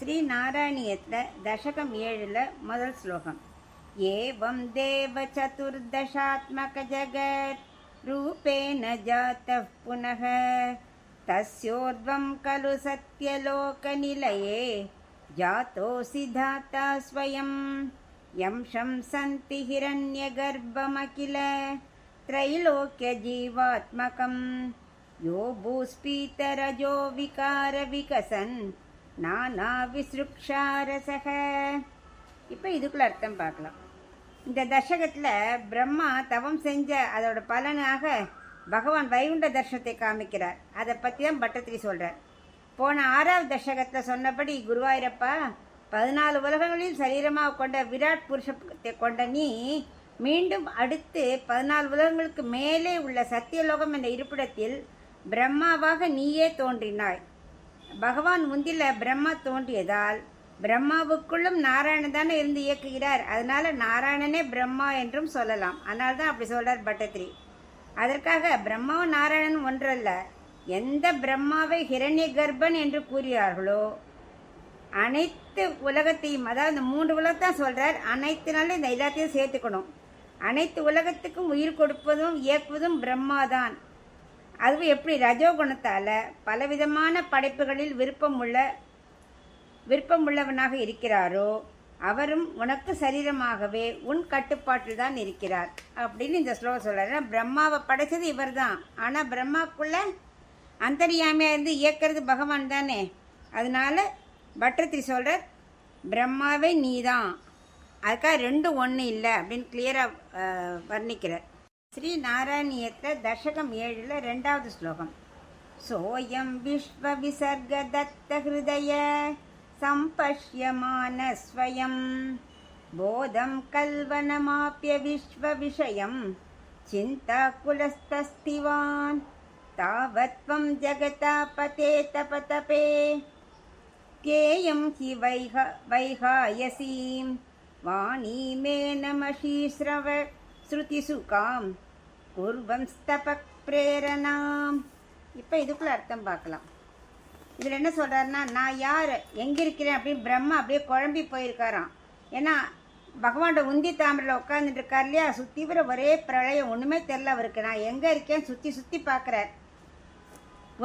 ஸ்ரீ நாராயணியத்தில் தசகம் 7 முதல் ஸ்லோகம். ஏவம் தேவ சதுர்தசாத்மக ஜகத் ரூபேன ஜாதः புனः தஸ்யோர்வம் கலு சத்யலோக நிலையே ஜாதோசி தாத்தா ஸ்வயம் யம் சம்சந்தி ஹிரண்யகர்ப்பமகில த்ரைலோக்ய ஜீவாத்மகம் யோ பூஸ்பீதரஜோ விகார விகசன் நானா விஸ்ருக்ஷாரசக. இப்போ இதுக்குள்ள அர்த்தம் பார்க்கலாம். இந்த தசகத்தில் பிரம்மா தவம் செஞ்ச அதோட பலனாக பகவான் வைகுண்ட தர்ஷனத்தை காமிக்கிறார். அதை பற்றி தான் பட்டத்திரி சொல்கிறார். போன 6வது தசகத்தில் சொன்னபடி குருவாயூரப்பா 14 உலகங்களில் சரீரமாக கொண்ட விராட் புருஷத்தை கொண்ட நீ மீண்டும் அடுத்து 14 உலகங்களுக்கு மேலே உள்ள சத்தியலோகம் என்ற இருப்பிடத்தில் பிரம்மாவாக நீயே தோன்றினாய். பகவான் முந்தில பிரம்மா தோன்றியதால் பிரம்மாவுக்குள்ளும் நாராயணன் தானே இருந்து இயக்குகிறார். அதனால நாராயணனே பிரம்மா என்றும் சொல்லலாம். அதனால தான் அப்படி சொல்றார் பட்டத்திரி. அதற்காக பிரம்மாவும் நாராயணன் ஒன்றல்ல. எந்த பிரம்மாவை ஹிரண்ய கர்ப்பன் என்று கூறியார்களோ அனைத்து உலகத்தையும், அதாவது 3 உலகத்தான் சொல்றார். அனைத்துனாலும் இந்த எல்லாத்தையும் சேர்த்துக்கணும். அனைத்து உலகத்துக்கும் உயிர் கொடுப்பதும் இயக்குவதும் பிரம்மாதான். அதுவும் எப்படி ரஜோகுணத்தால் பலவிதமான படைப்புகளில் விருப்பமுள்ளவனாக இருக்கிறாரோ அவரும் உனக்கு சரீரமாகவே உன் கட்டுப்பாட்டில் தான் இருக்கிறார் அப்படின்னு இந்த ஸ்லோகம் சொல்கிறார். பிரம்மாவை படைச்சது இவர் தான். ஆனால் பிரம்மாக்குள்ள அந்தரியாமையாக இருந்து இயக்கிறது பகவான் தானே. அதனால பட்டத்திரி சொல்கிறார், பிரம்மாவே நீ தான். அதுக்காக 2 ஒன்று இல்லை அப்படின்னு கிளியராக வர்ணிக்கிறார். ஸ்ரீ நாராயணியத்தில் தசகம் 7 2வது ஸ்லோகம். சோயம் விஸ்வ விசர்க தத்த ஹிருதய சம்பஷ்யமான ஸ்வயம் போதம் கல்வனமாப்ய விஸ்வ விஷயம் சிந்தா குலஸ்தஸ்திவான் தாவத்வம் ஜகதா பதே தபதபே கேயம் ஹி வைகாயசீம் வாணி மே நமஷீஸ்ரவ ஸ்ருதி சுகாம் குர்வம் ஸ்தபக் பிரேரணாம். இப்போ இதுக்குள்ள அர்த்தம் பார்க்கலாம். இதில் என்ன சொல்கிறாருன்னா, நான் யார், எங்கே இருக்கிறேன் அப்படின்னு பிரம்மா அப்படியே குழம்பி போயிருக்காராம். ஏன்னா பகவானோட உந்தி தாமரையில் உட்காந்துட்டு இருக்கார் இல்லையா. சுற்றி வர ஒரே பிரளயம், ஒன்றுமே தெரில அவருக்கு. நான் எங்கே இருக்கேன் சுற்றி சுற்றி பார்க்குறார்.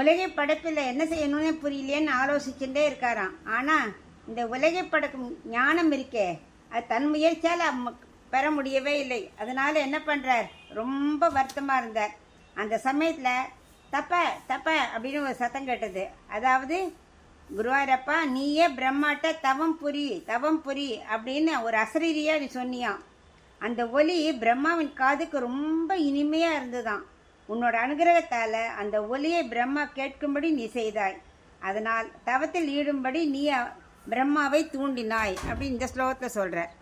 உலகை படைப்பில் என்ன செய்யணும்னே புரியலையேன்னு ஆலோசிச்சுட்டே இருக்காராம். ஆனால் இந்த உலகை படைக்கும் ஞானம் இருக்கே, அது தன் முயற்சியால் பெற முடியவே இல்லை. அதனால என்ன பண்ணுறார், ரொம்ப வருத்தமாக இருந்தார். அந்த சமயத்தில் தப்ப தப்ப அப்படின்னு ஒரு சத்தம் கேட்டது. அதாவது குருவாயூரப்பா நீயே பிரம்மாட்ட தவம் புரி அப்படின்னு ஒரு அசரீரியாக நீ சொன்னியான். அந்த ஒலி பிரம்மாவின் காதுக்கு ரொம்ப இனிமையாக இருந்துதான். உன்னோட அனுகிரகத்தால் அந்த ஒலியை பிரம்மா கேட்கும்படி நீ செய்தாய். அதனால் தவத்தில் ஈடும்படி நீ பிரம்மாவை தூண்டினாய் அப்படின்னு இந்த ஸ்லோகத்தில் சொல்கிறார்.